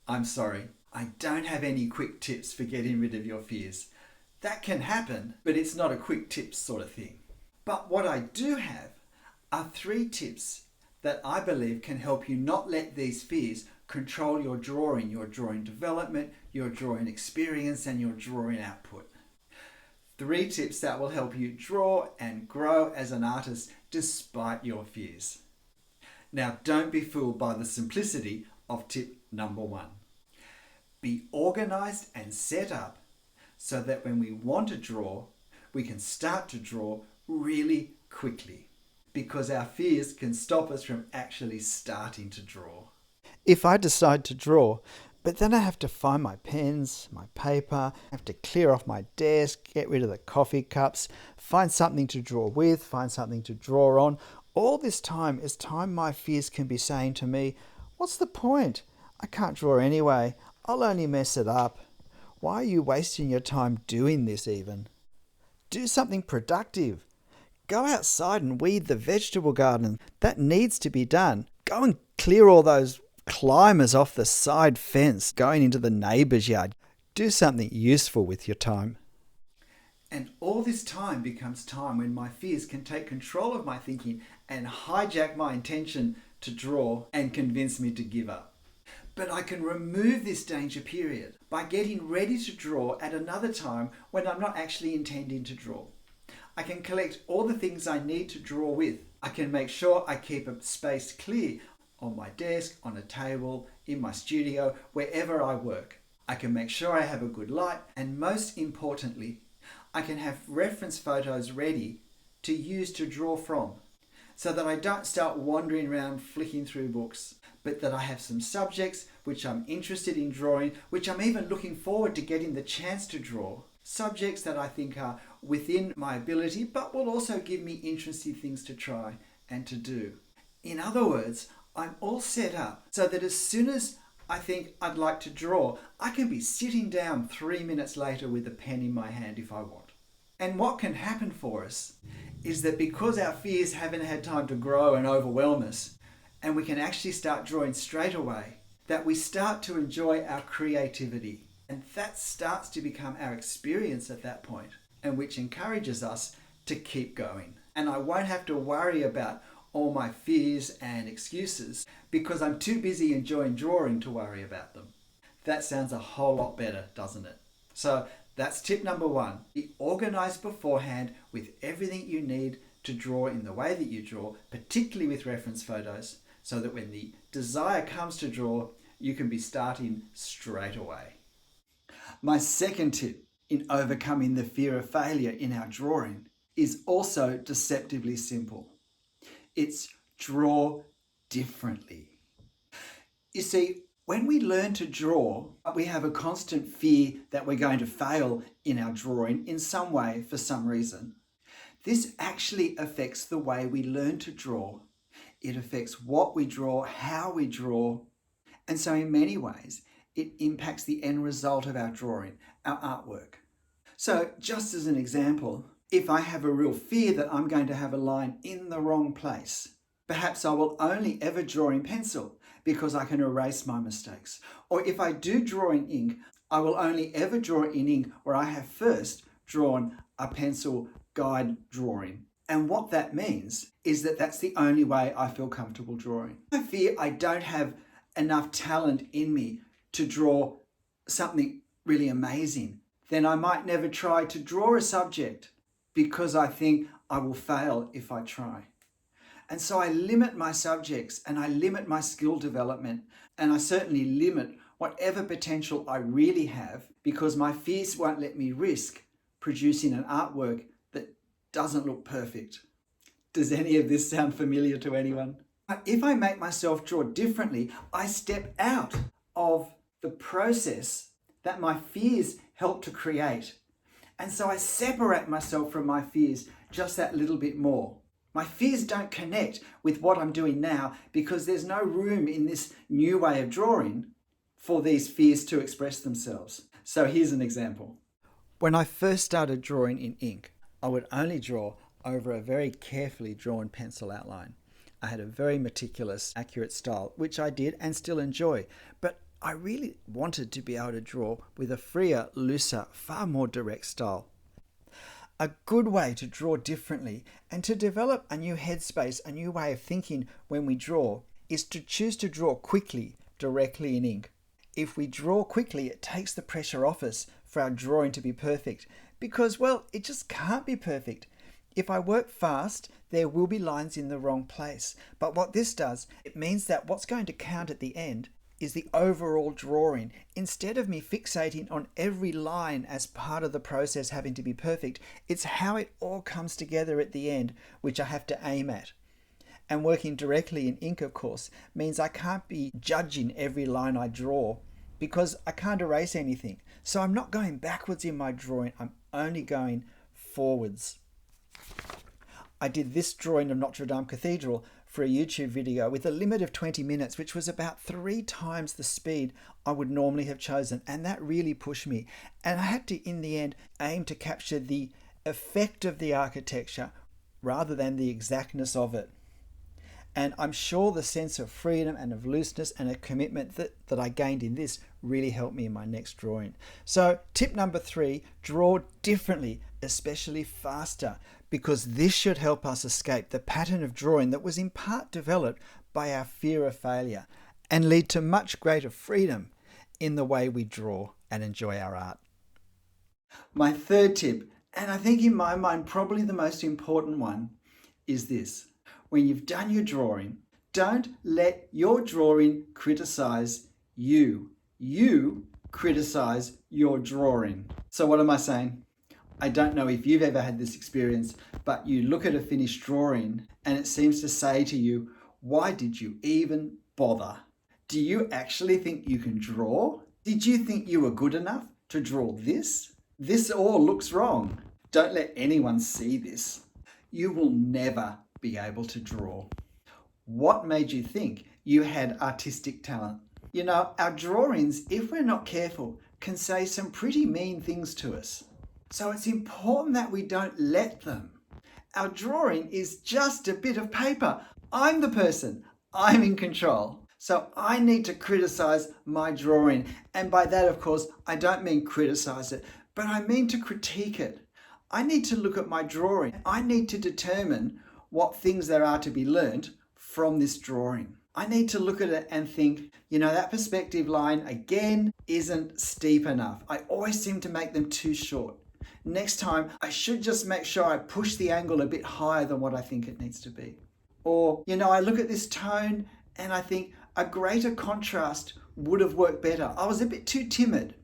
I'm sorry, I don't have any quick tips for getting rid of your fears. That can happen, but it's not a quick tips sort of thing. But what I do have are 3 tips that I believe can help you not let these fears control your drawing development, your drawing experience, and your drawing output. 3 tips that will help you draw and grow as an artist despite your fears. Now, don't be fooled by the simplicity of tip number 1. Be organized and set up so that when we want to draw, we can start to draw really quickly, because our fears can stop us from actually starting to draw. If I decide to draw, but then I have to find my pens, my paper, I have to clear off my desk, get rid of the coffee cups, find something to draw with, find something to draw on. All this time is time my fears can be saying to me, what's the point? I can't draw anyway. I'll only mess it up. Why are you wasting your time doing this even? Do something productive. Go outside and weed the vegetable garden. That needs to be done. Go and clear all those climbers off the side fence going into the neighbour's yard. Do something useful with your time. And all this time becomes time when my fears can take control of my thinking and hijack my intention to draw and convince me to give up. But I can remove this danger period by getting ready to draw at another time when I'm not actually intending to draw. I can collect all the things I need to draw with. I can make sure I keep a space clear on my desk, on a table, in my studio, wherever I work. I can make sure I have a good light, and most importantly, I can have reference photos ready to use to draw from, so that I don't start wandering around flicking through books, but that I have some subjects which I'm interested in drawing, which I'm even looking forward to getting the chance to draw. Subjects that I think are within my ability, but will also give me interesting things to try and to do. In other words, I'm all set up so that as soon as I think I'd like to draw, I can be sitting down 3 minutes later with a pen in my hand if I want. And what can happen for us is that because our fears haven't had time to grow and overwhelm us, and we can actually start drawing straight away, that we start to enjoy our creativity. And that starts to become our experience at that point, and which encourages us to keep going. And I won't have to worry about all my fears and excuses because I'm too busy enjoying drawing to worry about them. That sounds a whole lot better, doesn't it? So that's tip number 1. Be organized beforehand with everything you need to draw in the way that you draw, particularly with reference photos, so that when the desire comes to draw, you can be starting straight away. My second tip in overcoming the fear of failure in our drawing is also deceptively simple. It's draw differently. You see, when we learn to draw, we have a constant fear that we're going to fail in our drawing in some way for some reason. This actually affects the way we learn to draw. It affects what we draw, how we draw, and so in many ways, it impacts the end result of our drawing, our artwork. So just as an example, if I have a real fear that I'm going to have a line in the wrong place, perhaps I will only ever draw in pencil because I can erase my mistakes. Or if I do draw in ink, I will only ever draw in ink where I have first drawn a pencil guide drawing. And what that means is that that's the only way I feel comfortable drawing. I fear I don't have enough talent in me to draw something really amazing. Then I might never try to draw a subject because I think I will fail if I try. And so I limit my subjects and I limit my skill development, and I certainly limit whatever potential I really have because my fears won't let me risk producing an artwork that doesn't look perfect. Does any of this sound familiar to anyone? If I make myself draw differently, I step out of the process that my fears help to create. And so I separate myself from my fears just that little bit more. My fears don't connect with what I'm doing now because there's no room in this new way of drawing for these fears to express themselves. So here's an example. When I first started drawing in ink, I would only draw over a very carefully drawn pencil outline. I had a very meticulous, accurate style, which I did and still enjoy. But I really wanted to be able to draw with a freer, looser, far more direct style. A good way to draw differently and to develop a new headspace, a new way of thinking when we draw, is to choose to draw quickly, directly in ink. If we draw quickly, it takes the pressure off us for our drawing to be perfect because, well, it just can't be perfect. If I work fast, there will be lines in the wrong place. But what this does, it means that what's going to count at the end is the overall drawing. Instead of me fixating on every line as part of the process having to be perfect, it's how it all comes together at the end which I have to aim at. And working directly in ink, of course, means I can't be judging every line I draw because I can't erase anything. So I'm not going backwards in my drawing, I'm only going forwards. I did this drawing of Notre Dame Cathedral for a YouTube video with a limit of 20 minutes, which was about 3 times the speed I would normally have chosen. And that really pushed me. And I had to, in the end, aim to capture the effect of the architecture rather than the exactness of it. And I'm sure the sense of freedom and of looseness and a commitment that I gained in this really helped me in my next drawing. So tip number 3, draw differently, especially faster, because this should help us escape the pattern of drawing that was in part developed by our fear of failure and lead to much greater freedom in the way we draw and enjoy our art. My third tip, and I think in my mind probably the most important one, is this. When you've done your drawing, don't let your drawing criticize you. You criticize your drawing. So what am I saying? I don't know if you've ever had this experience, but you look at a finished drawing and it seems to say to you, why did you even bother? Do you actually think you can draw? Did you think you were good enough to draw this? This all looks wrong. Don't let anyone see this. You will never be able to draw. What made you think you had artistic talent? You know, our drawings, if we're not careful, can say some pretty mean things to us. So it's important that we don't let them. Our drawing is just a bit of paper. I'm the person. I'm in control. So I need to criticize my drawing. And by that, of course, I don't mean criticize it, but I mean to critique it. I need to look at my drawing. I need to determine what things there are to be learned from this drawing. I need to look at it and think, you know, that perspective line again isn't steep enough. I always seem to make them too short. Next time, I should just make sure I push the angle a bit higher than what I think it needs to be. Or, you know, I look at this tone and I think a greater contrast would have worked better. I was a bit too timid.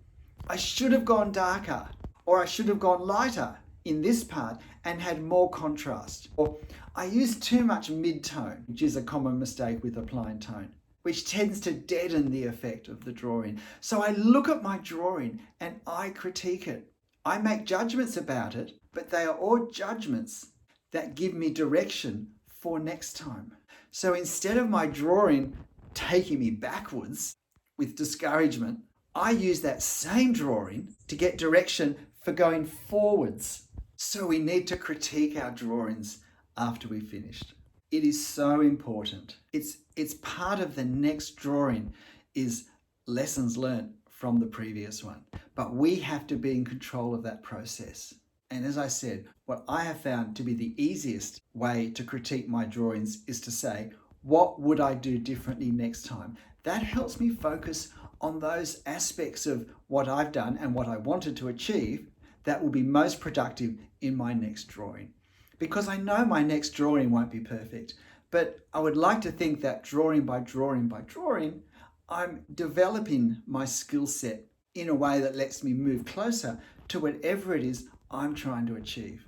I should have gone darker, or I should have gone lighter in this part and had more contrast. Or I used too much mid-tone, which is a common mistake with applying tone, which tends to deaden the effect of the drawing. So I look at my drawing and I critique it. I make judgments about it, but they are all judgments that give me direction for next time. So instead of my drawing taking me backwards with discouragement, I use that same drawing to get direction for going forwards. So we need to critique our drawings after we've finished. It is so important. It's part of the next drawing is lessons learned from the previous one. But we have to be in control of that process. And as I said, what I have found to be the easiest way to critique my drawings is to say, what would I do differently next time? That helps me focus on those aspects of what I've done and what I wanted to achieve that will be most productive in my next drawing. Because I know my next drawing won't be perfect, but I would like to think that drawing by drawing by drawing, I'm developing my skill set in a way that lets me move closer to whatever it is I'm trying to achieve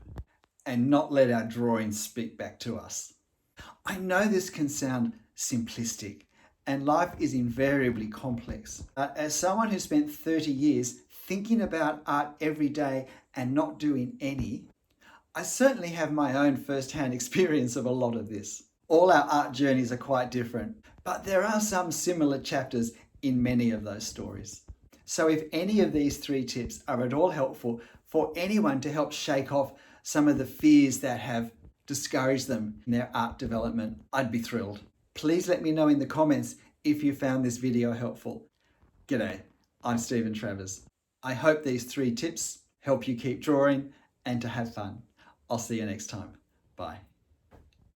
and not let our drawings speak back to us. I know this can sound simplistic and life is invariably complex. As someone who spent 30 years thinking about art every day and not doing any, I certainly have my own first-hand experience of a lot of this. All our art journeys are quite different, but there are some similar chapters in many of those stories. So if any of these 3 tips are at all helpful for anyone to help shake off some of the fears that have discouraged them in their art development, I'd be thrilled. Please let me know in the comments if you found this video helpful. G'day, I'm Stephen Travers. I hope these 3 tips help you keep drawing and to have fun. I'll see you next time. Bye.